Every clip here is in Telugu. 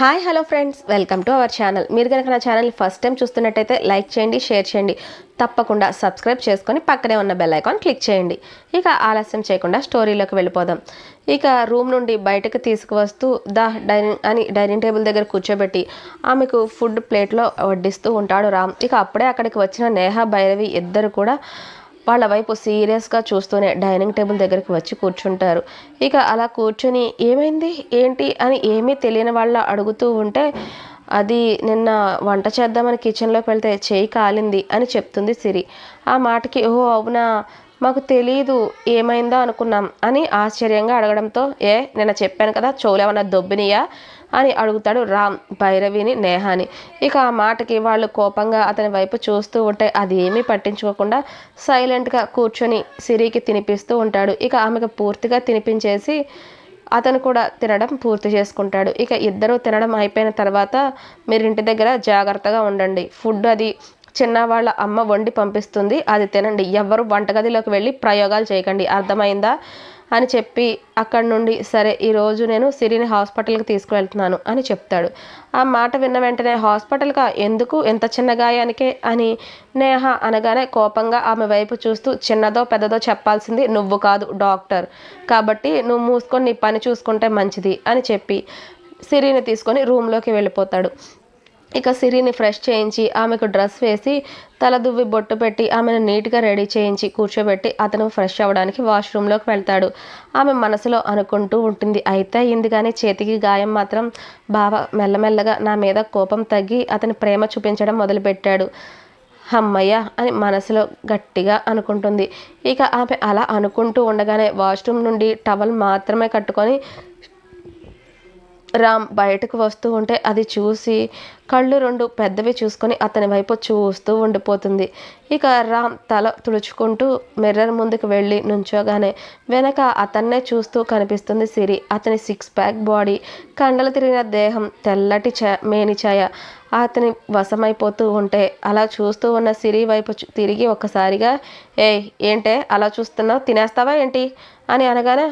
Hi hello friends, welcome to our channel. మీరు కనుక నా ఛానల్ ఫస్ట్ టైం చూస్తున్నట్టయితే లైక్ చేయండి, షేర్ చేయండి, తప్పకుండా సబ్స్క్రైబ్ చేసుకొని పక్కనే ఉన్న బెల్ ఐకాన్ క్లిక్ చేయండి. ఇక ఆలస్యం చేయకుండా స్టోరీలోకి వెళ్ళిపోదాం. ఇక రూమ్ నుండి బయటకు తీసుకువస్తూ డైనింగ్ టేబుల్ దగ్గర కూర్చోబెట్టి ఆమెకు ఫుడ్ ప్లేట్లో వడ్డిస్తూ ఉంటాడు రామ్. ఇక అప్పుడే అక్కడికి వచ్చిన నేహ, భైరవి ఇద్దరు కూడా వాళ్ళ వైపు సీరియస్గా చూస్తూనే డైనింగ్ టేబుల్ దగ్గరికి వచ్చి కూర్చుంటారు. ఇక అలా కూర్చొని ఏమైంది ఏంటి అని ఏమీ తెలియని వాళ్ళ అడుగుతూ ఉంటే, అది నిన్న వంట చేద్దామని కిచెన్లోకి వెళ్తే చేయి కాలింది అని చెప్తుంది సిరి. ఆ మాటకి ఓహో అవునా, మాకు తెలీదు, ఏమైందో అనుకున్నాం అని ఆశ్చర్యంగా అడగడంతో, నిన్న చెప్పాను కదా చెవులేమన్నా దొబ్బినియా అని అడుగుతాడు రామ్ భైరవిని, నేహాని. ఇక ఆ మాటకి వాళ్ళు కోపంగా అతని వైపు చూస్తూ ఉంటే అది ఏమీ పట్టించుకోకుండా సైలెంట్గా కూర్చొని సిరికి తినిపిస్తూ ఉంటాడు. ఇక ఆమెకు పూర్తిగా తినిపించేసి అతను కూడా తినడం పూర్తి చేసుకుంటాడు. ఇక ఇద్దరూ తినడం అయిపోయిన తర్వాత, మీరు ఇంటి దగ్గర జాగ్రత్తగా ఉండండి, ఫుడ్ అది చిన్నవాళ్ళ అమ్మ వండి పంపిస్తుంది, అది తినండి, ఎవ్వరు వంటగదిలోకి వెళ్ళి ప్రయోగాలు చేయకండి, అర్థమైందా అని చెప్పి అక్కడి నుండి సరే ఈరోజు నేను సిరిని హాస్పిటల్కి తీసుకువెళ్తున్నాను అని చెప్తాడు. ఆ మాట విన్న వెంటనే హాస్పిటల్గా ఎందుకు, ఎంత చిన్న గాయానికే అని నేహ అనగానే కోపంగా ఆమె వైపు చూస్తూ, చిన్నదో పెద్దదో చెప్పాల్సింది నువ్వు కాదు, డాక్టర్, కాబట్టి నువ్వు మూసుకొని నీ పని చూసుకుంటే మంచిది అని చెప్పి సిరిని తీసుకొని రూమ్లోకి వెళ్ళిపోతాడు. ఇక సిరిని ఫ్రెష్ చేయించి ఆమెకు డ్రెస్ వేసి తల దువ్వి బొట్టు పెట్టి ఆమెను నీట్గా రెడీ చేయించి కూర్చోబెట్టి అతను ఫ్రెష్ అవ్వడానికి వాష్రూమ్లోకి వెళ్తాడు. ఆమె మనసులో అనుకుంటూ ఉంటుంది, అయితే అయింది కానీ చేతికి గాయం మాత్రం బావ మెల్లమెల్లగా నా మీద కోపం తగ్గి అతని ప్రేమ చూపించడం మొదలుపెట్టాడు, అమ్మయ్య అని మనసులో గట్టిగా అనుకుంటుంది. ఇక ఆమె అలా అనుకుంటూ ఉండగానే వాష్రూమ్ నుండి టవల్ మాత్రమే కట్టుకొని రామ్ బయటకు వస్తూ ఉంటే అది చూసి కళ్ళు రెండు పెద్దవి చూసుకొని అతని వైపు చూస్తూ ఉండిపోతుంది. ఇక రామ్ తల తుడుచుకుంటూ మిర్రర్ ముందుకు వెళ్ళి నుంచోగానే వెనక అతన్నే చూస్తూ కనిపిస్తుంది సిరి. అతని 6 ప్యాక్ బాడీ, కండలు తిరిగిన దేహం, తెల్లటి మేనిఛాయ అతని వశమైపోతూ ఉంటే అలా చూస్తూ ఉన్న సిరి వైపు తిరిగి ఒక్కసారిగా, ఏంటే అలా చూస్తున్నావు, తినేస్తావా ఏంటి అని అనగానే,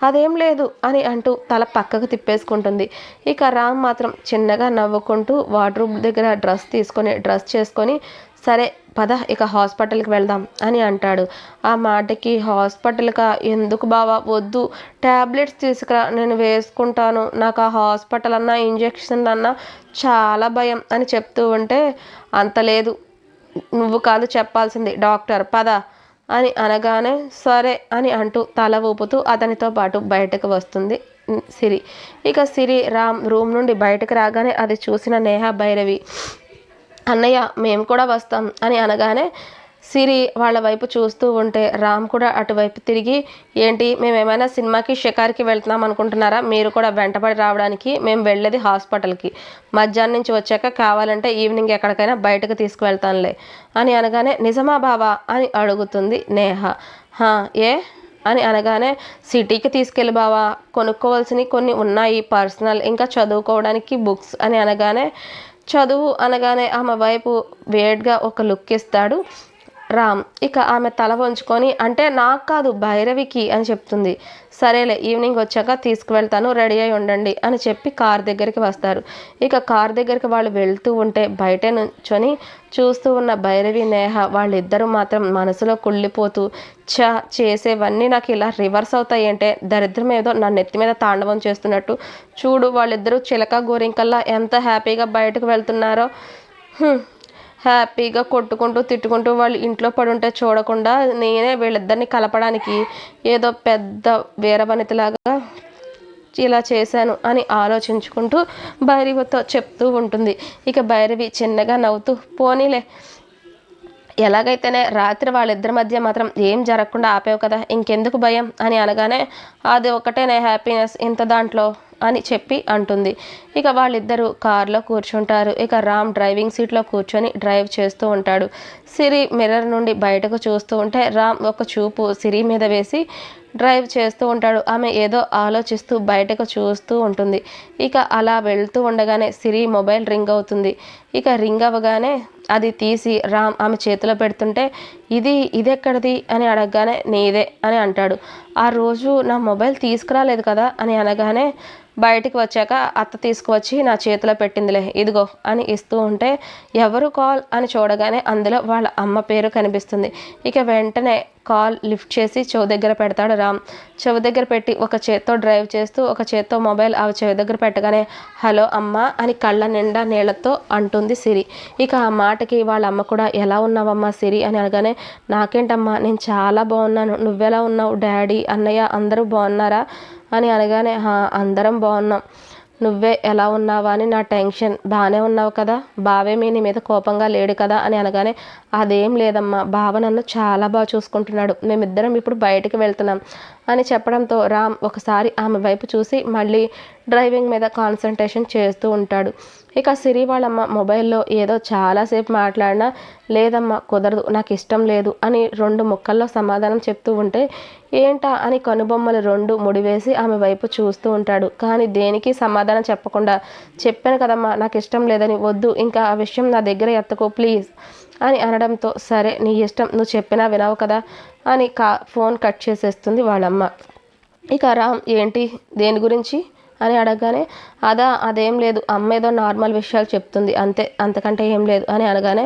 అదేం లేదు అని అంటూ తల పక్కకు తిప్పేసుకుంటుంది. ఇక రామ్ మాత్రం చిన్నగా నవ్వుకుంటూ వార్డ్రోబ్ దగ్గర డ్రెస్ చేసుకొని సరే పద ఇక హాస్పిటల్కి వెళ్దాం అని అంటాడు. ఆ మాటకి హాస్పిటల్కా, ఎందుకు బావా, వద్దు, ట్యాబ్లెట్స్ తీసుకురా, నేను వేసుకుంటాను, నాకు ఆ హాస్పిటల్ అన్నా ఇంజెక్షన్ అన్నా చాలా భయం అని చెప్తూ ఉంటే, అంత లేదు, నువ్వు కాదు చెప్పాల్సింది, డాక్టర్, పద అని అనగానే సరే అని అంటూ తల ఊపుతూ అతనితో పాటు బయటకు వస్తుంది సిరి. ఇక సిరి రామ్ రూమ్ నుండి బయటకు రాగానే అది చూసిన నేహ, భైరవి, అన్నయ్య మేము కూడా వస్తాం అని అనగానే సిరి వాళ్ళ వైపు చూస్తూ ఉంటే రామ్ కూడా అటువైపు తిరిగి, ఏంటి మేమేమైనా సినిమాకి షికార్కి వెళ్తున్నాం అనుకుంటున్నారా, మీరు కూడా వెంటబడి రావడానికి, మేము వెళ్ళేది హాస్పిటల్కి, మధ్యాహ్నం నుంచి వచ్చాక కావాలంటే ఈవినింగ్ ఎక్కడికైనా బయటకు తీసుకువెళ్తానులే అని అనగానే, నిజమా బావా అని అడుగుతుంది నేహ. ఏ అని అనగానే, సిటీకి తీసుకెళ్ళి బావా, కొనుక్కోవాల్సినవి కొన్ని ఉన్నాయి పర్సనల్, ఇంకా చదువుకోవడానికి బుక్స్ అని అనగానే, చదువు అనగానే ఆమె వైపు వేడ్గా ఒక లుక్ ఇస్తాడు రామ్. ఇక ఆమె తల వంచుకొని, అంటే నాకు కాదు భైరవికి అని చెప్తుంది. సరేలే ఈవినింగ్ వచ్చాక తీసుకువెళ్తాను, రెడీ అయి ఉండండి అని చెప్పి కార్ దగ్గరికి వస్తారు. ఇక కార్ దగ్గరికి వాళ్ళు వెళ్తూ ఉంటే బయటే నుంచొని చూస్తూ ఉన్న భైరవి, నేహ వాళ్ళిద్దరూ మాత్రం మనసులో కుళ్ళిపోతూ, చేసేవన్నీ నాకు ఇలా రివర్స్ అవుతాయంటే, దరిద్రం ఏదో నా నెత్తి మీద తాండవం చేస్తున్నట్టు, చూడు వాళ్ళిద్దరూ చిలక గోరింకల్లా ఎంత హ్యాపీగా బయటకు వెళ్తున్నారో, హ్యాపీగా కొట్టుకుంటూ తిట్టుకుంటూ వాళ్ళు ఇంట్లో పడుంటే చూడకుండా నేనే వీళ్ళిద్దరిని కలపడానికి ఏదో పెద్ద వీరవనితలాగా ఇలా చేశాను అని ఆలోచించుకుంటూ భైరవితో చెప్తూ ఉంటుంది. ఇక భైరవి చిన్నగా నవ్వుతూ, పోనీలే, ఎలాగైతేనే రాత్రి వాళ్ళిద్దరి మధ్య మాత్రం ఏం జరగకుండా ఆపేవు కదా, ఇంకెందుకు భయం అని అనగానే, అది ఒకటేనే హ్యాపీనెస్ ఇంత దాంట్లో అని చెప్పి అంటుంది. ఇక వాళ్ళిద్దరూ కారులో కూర్చుంటారు. ఇక రామ్ డ్రైవింగ్ సీట్లో కూర్చొని డ్రైవ్ చేస్తూ ఉంటాడు. సిరి మిర్రర్ నుండి బయటకు చూస్తూ ఉంటే రామ్ ఒక చూపు సిరి మీద వేసి, డ్రైవ్ చేస్తూ ఉంటాడు. ఆమె ఏదో ఆలోచిస్తూ బయటకు చూస్తూ ఉంటుంది. ఇక అలా వెళ్తూ ఉండగానే సిరి మొబైల్ రింగ్ అవుతుంది. ఇక రింగ్ అవ్వగానే అది తీసి రామ్ ఆమె చేతిలో పెడుతుంటే ఇదెక్కడిది అని అడగగానే నీదే అని అంటాడు. ఆ రోజు నా మొబైల్ తీసుకురాలేదు కదా అని అనగానే బయటికి వచ్చాక అత్త తీసుకువచ్చి నా చేతిలో పెట్టిందిలే ఇదిగో అని ఇస్తూ ఉంటే ఎవరు కాల్ అని చూడగానే అందులో వాళ్ళ అమ్మ పేరు కనిపిస్తుంది. ఇక వెంటనే కాల్ లిఫ్ట్ చేసి చెవి దగ్గర పెడతాడు రామ్. చెవి దగ్గర పెట్టి ఒక చేత్తో డ్రైవ్ చేస్తూ ఒక చేత్తో మొబైల్ ఆ చెవి దగ్గర పెట్టగానే హలో అమ్మ అని కళ్ళ నిండా నీళ్లతో అంటుంది సిరి. ఇక ఆ మాటకి వాళ్ళ అమ్మ కూడా ఎలా ఉన్నావమ్మా సిరి అని అనగానే నాకేంటమ్మా నేను చాలా బాగున్నాను, నువ్వెలా ఉన్నావు, డాడీ అన్నయ్య అందరూ బాగున్నారా అని అనగానే అందరం బాగున్నాం, నువ్వే ఎలా ఉన్నావా అని నా టెన్షన్, బాగానే ఉన్నావు కదా, బావేమీ నీ మీద కోపంగా లేడు కదా అని అనగానే అదేం లేదమ్మా, బావ నన్ను చాలా బాగా చూసుకుంటున్నాడు, మేమిద్దరం ఇప్పుడు బయటికి వెళ్తున్నాం అని చెప్పడంతో రామ్ ఒకసారి ఆమె వైపు చూసి మళ్ళీ డ్రైవింగ్ మీద కాన్సన్ట్రేషన్ చేస్తూ ఉంటాడు. ఇక సిరి వాళ్ళమ్మ మొబైల్లో ఏదో చాలాసేపు మాట్లాడినా లేదమ్మా కుదరదు, నాకు ఇష్టం లేదు అని 2 ముక్కల్లో సమాధానం చెప్తూ ఉంటే ఏంటా అని కనుబొమ్మలు 2 ముడివేసి ఆమె వైపు చూస్తూ ఉంటాడు. కానీ దేనికి సమాధానం చెప్పకుండా చెప్పాను కదమ్మా నాకు ఇష్టం లేదని, వద్దు ఇంకా ఆ విషయం నా దగ్గర ఎత్తకో ప్లీజ్ అని అనడంతో సరే నీ ఇష్టం, నువ్వు చెప్పినా వినవు కదా అని ఫోన్ కట్ చేసేస్తుంది వాళ్ళమ్మ. ఇక రామ్ ఏంటి దేని గురించి అని అడగగానే అదేం లేదు, అమ్మ ఏదో నార్మల్ విషయాలు చెప్తుంది అంతే, అంతకంటే ఏం లేదు అని అనగానే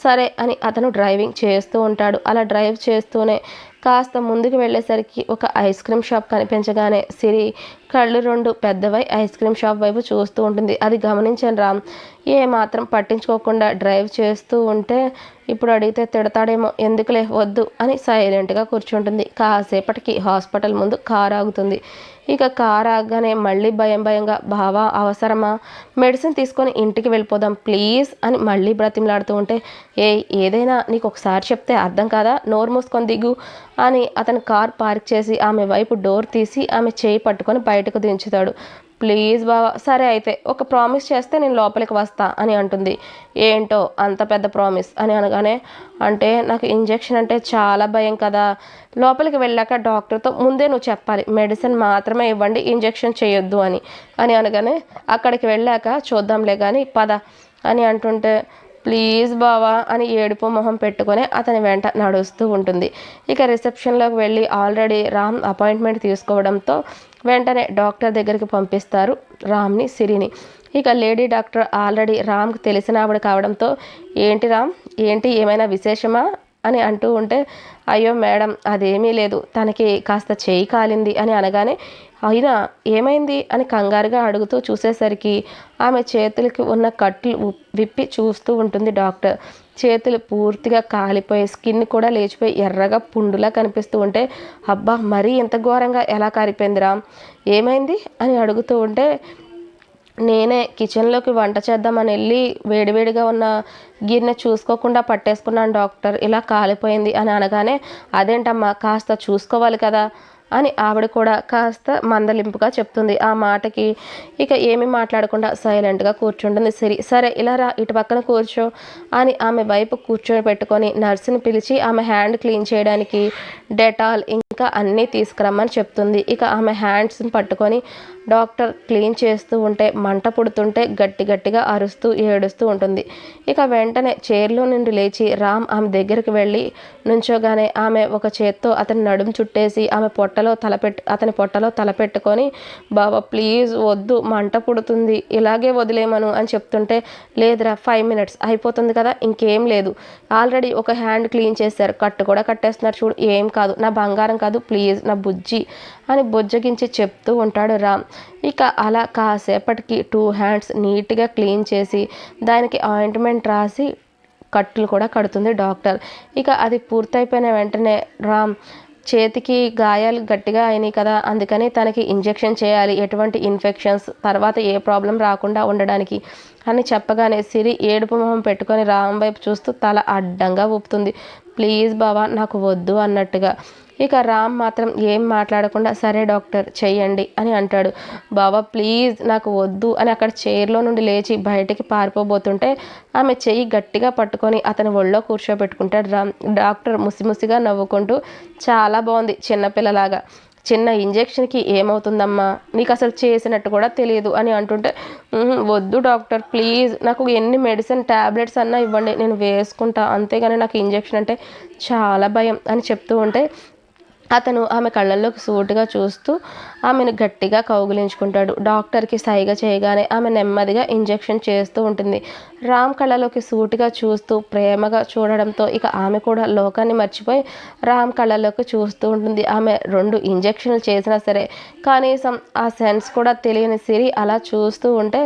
సరే అని అతను డ్రైవింగ్ చేస్తూ ఉంటాడు. అలా డ్రైవ్ చేస్తూనే కాస్త ముందుకు వెళ్ళేసరికి ఒక ఐస్ క్రీమ్ షాప్ కనిపించగానే సిరి కళ్ళు 2 పెద్దవై ఐస్ క్రీమ్ షాప్ వైపు చూస్తూ ఉంటుంది. అది గమనించిన రామ్ మాత్రం పట్టించుకోకుండా డ్రైవ్ చేస్తూ ఉంటే ఇప్పుడు అడిగితే తిడతాడేమో, ఎందుకులే వద్దు అని సైలెంట్గా కూర్చుంటుంది. కాసేపటికి హాస్పిటల్ ముందు కారు ఆగుతుంది. ఇక కారు ఆగగానే మళ్ళీ భయంగా బావా అవసరమా, మెడిసిన్ తీసుకొని ఇంటికి వెళ్ళిపోదాం ప్లీజ్ అని మళ్ళీ బ్రతిమలాడుతూ ఉంటే ఏదైనా నీకు ఒకసారి చెప్తే అర్థం కాదా, నోరు మూసుకొని దిగు అని అతను కార్ పార్క్ చేసి ఆమె వైపు డోర్ తీసి ఆమె చేయి పట్టుకొని బయటకు దించుతాడు. ప్లీజ్ బావా, సరే అయితే ఒక ప్రామిస్ చేస్తే నేను లోపలికి వస్తా అని అంటుంది. ఏంటో అంత పెద్ద ప్రామిస్ అని అనగానే అంటే నాకు ఇంజెక్షన్ అంటే చాలా భయం కదా, లోపలికి వెళ్ళాక డాక్టర్తో ముందే నువ్వు చెప్పాలి మెడిసిన్ మాత్రమే ఇవ్వండి ఇంజెక్షన్ చేయొద్దు అని అనగానే అక్కడికి వెళ్ళాక చూద్దాంలే కానీ పద అని అంటుంటే ప్లీజ్ బావా అని ఏడుపు మొహం పెట్టుకొని అతని వెంట నడుస్తూ ఉంటుంది. ఇక రిసెప్షన్లోకి వెళ్ళి ఆల్రెడీ రామ్ అపాయింట్మెంట్ తీసుకోవడంతో వెంటనే డాక్టర్ దగ్గరికి పంపిస్తారు రామ్ని సిరిని. ఇక లేడీ డాక్టర్ ఆల్రెడీ రామ్కి తెలిసిన ఆవిడ కావడంతో ఏంటి రామ్ ఏమైనా విశేషమా అని అంటూ ఉంటే అయ్యో మేడం అదేమీ లేదు, తనకి కాస్త చేయి కాలింది అని అనగానే అయినా ఏమైంది అని కంగారుగా అడుగుతూ చూసేసరికి ఆమె చేతులకి ఉన్న కట్లు విప్పి చూస్తూ ఉంటుంది డాక్టర్. చేతులు పూర్తిగా కాలిపోయి స్కిన్ కూడా లేచిపోయి ఎర్రగా పుండులా కనిపిస్తూ ఉంటే అబ్బా మరీ ఇంత ఘోరంగా ఎలా కారిపోయిందిరా, ఏమైంది అని అడుగుతూ ఉంటే నేనే కిచెన్లోకి వంట చేద్దామని వెళ్ళి వేడివేడిగా ఉన్న గిన్నె చూసుకోకుండా పట్టేసుకున్నాను డాక్టర్, ఇలా కాలిపోయింది అని అనగానే అదేంటమ్మా కాస్త చూసుకోవాలి కదా అని ఆవిడ కూడా కాస్త మందలింపుగా చెప్తుంది. ఆ మాటకి ఇక ఏమీ మాట్లాడకుండా సైలెంట్గా కూర్చుంటుంది సిరి. సరే ఇలా రా ఇటు పక్కన కూర్చో అని ఆమె వైపు కూర్చొని పెట్టుకొని నర్సుని పిలిచి ఆమె హ్యాండ్ క్లీన్ చేయడానికి డెటాల్ ఇంకా అన్నీ తీసుకురమ్మని చెప్తుంది. ఇక ఆమె హ్యాండ్స్ని పట్టుకొని డాక్టర్ క్లీన్ చేస్తూ ఉంటే మంట పుడుతుంటే గట్టిగా అరుస్తూ ఏడుస్తూ ఉంటుంది. ఇక వెంటనే చైర్లో నుండి లేచి రామ్ ఆమె దగ్గరికి వెళ్ళి నుంచోగానే ఆమె ఒక చేత్తో అతని నడుము చుట్టేసి ఆమె అతని పొట్టలో తలపెట్టుకొని బాబా ప్లీజ్ వద్దు మంట పుడుతుంది ఇలాగే వదిలేమను అని చెప్తుంటే లేదురా 5 minutes అయిపోతుంది కదా ఇంకేం లేదు, ఆల్రెడీ ఒక హ్యాండ్ క్లీన్ చేశారు, కట్టు కూడా కట్టేస్తున్నారు చూడు, ఏం కాదు నా బంగారం కాదు ప్లీజ్ నా బుజ్జి అని బుజ్జగించి చెప్తూ ఉంటాడు రామ్. ఇక అలా కాసేపటికి 2 hands నీట్గా క్లీన్ చేసి దానికి ఆయింట్మెంట్ రాసి కట్టులు కూడా కడుతుంది డాక్టర్. ఇక అది పూర్తయిపోయిన వెంటనే రామ్ చేతికి గాయాలు గట్టిగా అయినాయి కదా అందుకని తనకి ఇంజెక్షన్ చేయాలి ఎటువంటి ఇన్ఫెక్షన్స్ తర్వాత ఏ ప్రాబ్లం రాకుండా ఉండడానికి అని చెప్పగానే సిరి ఏడుపు మొహం పెట్టుకొని రామ్ వైపు చూస్తూ తల అడ్డంగా ఊపుతుంది. ప్లీజ్ బావా నాకు వద్దు అన్నట్టుగా. ఇక రామ్ మాత్రం ఏం మాట్లాడకుండా సరే డాక్టర్ చెయ్యండి అని అంటాడు. బాబా ప్లీజ్ నాకు వద్దు అని అక్కడ చైర్లో నుండి లేచి బయటికి పారిపోబోతుంటే ఆమె చెయ్యి గట్టిగా పట్టుకొని అతని ఒళ్ళో కూర్చోబెట్టుకుంటాడు రామ్. డాక్టర్ ముసిముసిగా నవ్వుకుంటూ చాలా బాగుంది చిన్నపిల్లలాగా, చిన్న ఇంజెక్షన్కి ఏమవుతుందమ్మా, నీకు అసలు చేసినట్టు కూడా తెలియదు అని అంటుంటే వద్దు డాక్టర్ ప్లీజ్ నాకు ఎన్ని మెడిసిన్ ట్యాబ్లెట్స్ అన్నా ఇవ్వండి నేను వేసుకుంటా, అంతేగాని నాకు ఇంజెక్షన్ అంటే చాలా భయం అని చెప్తూ ఉంటే అతను ఆమె కళ్ళల్లోకి సూటిగా చూస్తూ ఆమెను గట్టిగా కౌగిలించుకుంటాడు. డాక్టర్కి సైగ చేయగానే ఆమె నెమ్మదిగా ఇంజెక్షన్ చేస్తూ ఉంటుంది. రామ్ కళ్ళలోకి సూటిగా చూస్తూ ప్రేమగా చూడడంతో ఇక ఆమె కూడా లోకాన్ని మర్చిపోయి రామ్ కళ్ళలోకి చూస్తూ ఉంటుంది. ఆమె 2 ఇంజెక్షన్లు చేసినా సరే కనీసం ఆ సెన్స్ కూడా తెలియని సిరి అలా చూస్తూ ఉంటే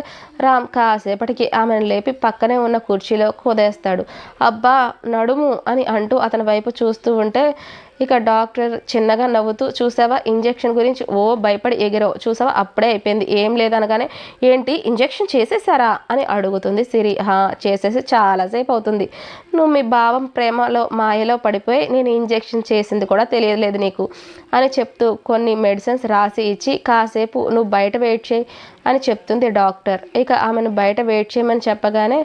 రామ్ కాసేపటికి ఆమెను లేపి పక్కనే ఉన్న కుర్చీలో కుదేస్తాడు. అబ్బా నడుము అని అంటూ అతని వైపు చూస్తూ ఉంటే ఇక డాక్టర్ చిన్నగా నవ్వుతూ చూసావా ఇంజెక్షన్ గురించి భయపడి ఎగిరావు చూసావా అప్పుడే అయిపోయింది ఏం లేదనగానే ఏంటి ఇంజెక్షన్ చేసేసారా అని అడుగుతుంది సిరి. చేసేసి చాలాసేపు అవుతుంది, నువ్వు మీ భావం ప్రేమలో మాయలో పడిపోయి నేను ఇంజెక్షన్ చేసింది కూడా తెలియలేదు నీకు అని చెప్తూ కొన్ని మెడిసిన్స్ రాసి ఇచ్చి కాసేపు నువ్వు బయట వెయిట్ చేయి అని చెప్తుంది డాక్టర్. ఇక ఆమెను బయట వెయిట్ చేయమని చెప్పగానే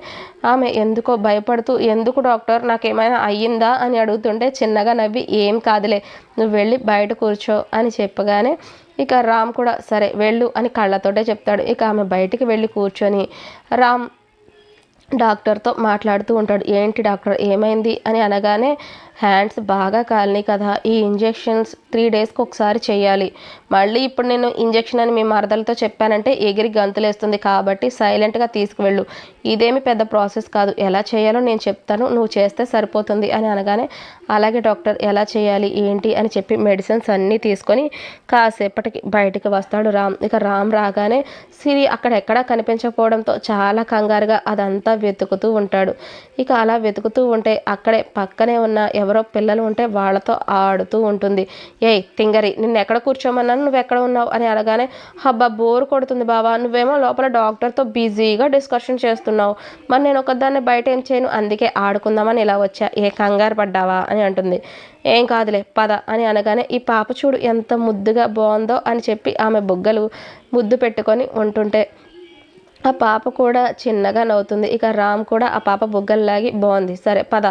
ఆమె ఎందుకో భయపడుతూ ఎందుకు డాక్టర్ నాకేమైనా అయ్యిందా అని అడుగుతుంటే చిన్నగా నవ్వి ఏం కాదులే నువ్వు వెళ్ళి బయట కూర్చో అని చెప్పగానే ఇక రామ్ కూడా సరే వెళ్ళు అని కళ్ళతోటే చెప్తాడు. ఇక ఆమె బయటికి వెళ్ళి కూర్చొని రామ్ డాక్టర్తో మాట్లాడుతూ ఉంటాడు. ఏంటి డాక్టర్ ఏమైంది అని అనగానే హ్యాండ్స్ బాగా కాలినాయి కదా, ఈ ఇంజెక్షన్స్ 3 డేస్కి ఒకసారి చేయాలి, మళ్ళీ ఇప్పుడు నేను ఇంజెక్షన్ అని మీ మరదలతో చెప్పానంటే ఎగిరి గంతులేస్తుంది కాబట్టి సైలెంట్గా తీసుకువెళ్ళు, ఇదేమి పెద్ద ప్రాసెస్ కాదు, ఎలా చేయాలో నేను చెప్తాను నువ్వు చేస్తే సరిపోతుంది అని అనగానే అలాగే డాక్టర్ ఎలా చేయాలి ఏంటి అని చెప్పి మెడిసిన్స్ అన్నీ తీసుకొని కాసేపటికి బయటికి వస్తాడు రామ్. ఇక రామ్ రాగానే సిరి అక్కడెక్కడా కనిపించకపోవడంతో చాలా కంగారుగా అదంతా వెతుకుతూ ఉంటాడు. ఇక అలా వెతుకుతూ ఉంటే అక్కడే పక్కనే ఉన్న ఎవరో పిల్లలు ఉంటే వాళ్ళతో ఆడుతూ ఉంటుంది. ఏయ్ తింగరి నిన్ను ఎక్కడ కూర్చోమన్నాను నువ్వు ఎక్కడ ఉన్నావు అని అనగానే హబ్బా బోర్ కొడుతుంది బావా, నువ్వేమో లోపల డాక్టర్తో బిజీగా డిస్కషన్ చేస్తున్నావు, మరి నేను ఒకదాన్ని బయట ఏం చేయను అందుకే ఆడుకుందామని ఇలా వచ్చా, ఏ కంగారు పడ్డావా అని అంటుంది. ఏం కాదులే పద అని అనగానే ఈ పాప చూడు ఎంత ముద్దుగా బాగుందో అని చెప్పి ఆమె బుగ్గలు ముద్దు పెట్టుకొని ఉంటుంటే ఆ పాప కూడా చిన్నగా నవ్వుతుంది. ఇక రామ్ కూడా ఆ పాప బుగ్గల్లాగి బాగుంది సరే పద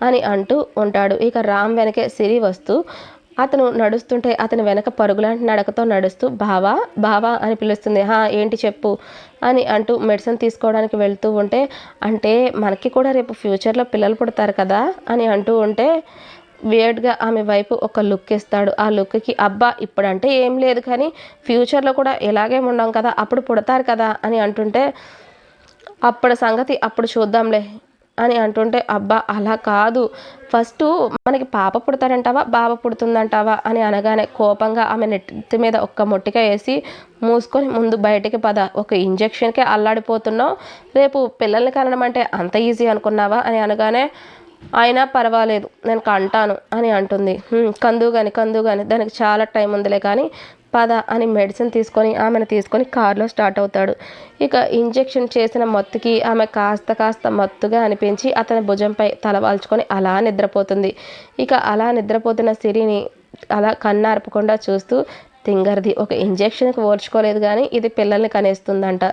అని అంటూ ఉంటాడు. ఇక రామ్ వెనకే సిరి వస్తూ అతను నడుస్తుంటే అతని వెనక పరుగులాంటి నడకతో నడుస్తూ బావా బావా అని పిలుస్తుంది. ఏంటి చెప్పు అని అంటూ మెడిసిన్ తీసుకోవడానికి వెళ్తూ ఉంటే అంటే మనకి కూడా రేపు ఫ్యూచర్లో పిల్లలు పుడతారు కదా అని అంటూ ఉంటే వియర్డ్గా ఆమె వైపు ఒక లుక్ ఇస్తాడు. ఆ లుక్కి అబ్బా ఇప్పుడంటే ఏం లేదు కానీ ఫ్యూచర్లో కూడా ఎలాగే ఉండం కదా అప్పుడు పుడతారు కదా అని అంటుంటే అప్పుడు సంగతి అప్పుడు చూద్దాంలే అని అంటుంటే అబ్బా అలా కాదు ఫస్ట్ మనకి పాప పుడతాడంటావా బాబా పుడుతుందంటావా అని అనగానే కోపంగా ఆమె నెత్తి మీద ఒక్క మొట్టిక వేసి మూసుకొని ముందు బయటికి పద, ఒక ఇంజెక్షన్కే అల్లాడిపోతున్నావు, రేపు పిల్లల్ని కనడం అంటే అంత ఈజీ అనుకున్నావా అని అనగానే అయినా పర్వాలేదు నేను కంటాను అని అంటుంది. కందుగాని దానికి చాలా టైం ఉందిలే కానీ పద అని మెడిసిన్ తీసుకొని ఆమెను తీసుకొని కారులో స్టార్ట్ అవుతాడు. ఇక ఇంజెక్షన్ చేసిన మత్తుకి ఆమె కాస్త మత్తుగా అనిపించి అతని భుజంపై తలవాల్చుకొని అలా నిద్రపోతుంది. ఇక అలా నిద్రపోతున్న సిరిని అలా కన్నార్పకుండా చూస్తూ తింగర్ది ఒక ఇంజెక్షన్కి ఓర్చుకోలేదు కానీ ఇది పిల్లల్ని కనేస్తుందంట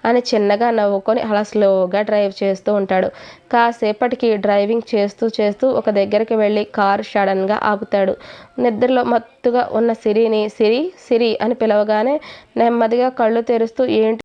అని చిన్నగా నవ్వుకొని అలా స్లోగా డ్రైవ్ చేస్తూ ఉంటాడు. కాసేపటికి డ్రైవింగ్ చేస్తూ ఒక దగ్గరికి వెళ్ళి కారు సడన్గా ఆపుతాడు. నిద్రలో మత్తుగా ఉన్న సిరిని సిరి అని పిలవగానే నెమ్మదిగా కళ్ళు తెరుస్తూ ఏంటి